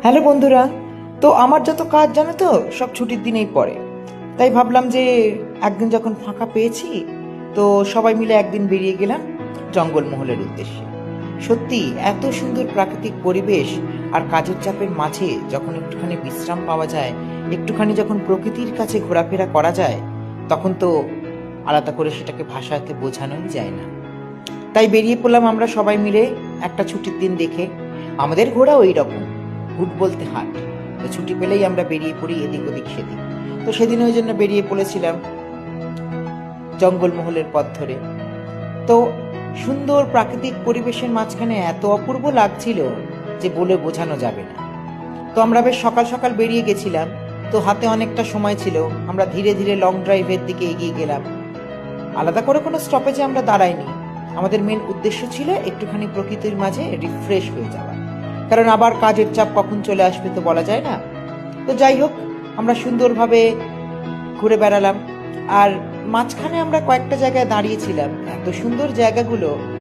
Hello বন্ধুরা, তো আমার যত কাজ জানো তো সব ছুটির দিনেই পড়ে। তাই ভাবলাম যে একদিন যখন ফাঁকা পেয়েছি তো সবাই মিলে একদিন বেরিয়ে গেলাম জঙ্গলমহলের উদ্দেশ্যে। সত্যি এত সুন্দর প্রাকৃতিক পরিবেশ আর কাজের চাপের মাঝে যখন একটুখানি বিশ্রাম পাওয়া যায়, একটুখানি যখন প্রকৃতির কাছে ঘোরাফেরা করা যায়, তখন তো আলাদা করে সেটাকে ভাষাতে বোঝানোই যায় না। তাই বেরিয়ে পড়লাম আমরা সবাই মিলে একটা ছুটির দিন দেখে। আমাদের ঘোরা ওই রকম, হুট বলতে হাট। তো ছুটি পেলেই আমরা বেরিয়ে পড়ি এদিক ওদিক সেদিক। তো সেদিন ওই জন্য বেরিয়ে পড়েছিলাম জঙ্গলমহলের পথ ধরে। তো সুন্দর প্রাকৃতিক পরিবেশের মাঝখানে এত অপূর্ব লাগছিল যে বলে বোঝানো যাবে না। তো আমরা বেশ সকাল সকাল বেরিয়ে গেছিলাম, তো হাতে অনেকটা সময় ছিল। আমরা ধীরে ধীরে লং ড্রাইভের দিকে এগিয়ে গেলাম। আলাদা করে কোনো স্টপেজে আমরা দাঁড়াইনি। আমাদের মেন উদ্দেশ্য ছিল একটুখানি প্রকৃতির মাঝে রিফ্রেশ হয়ে যাওয়া, কারণ আবার কাজের চাপ কখন চলে আসবে তো বলা যায় না। তো যাই হোক, আমরা সুন্দরভাবে ঘুরে বেড়ালাম। আর মাঝখানে আমরা কয়েকটা জায়গায় দাঁড়িয়েছিলাম, এত সুন্দর জায়গাগুলো।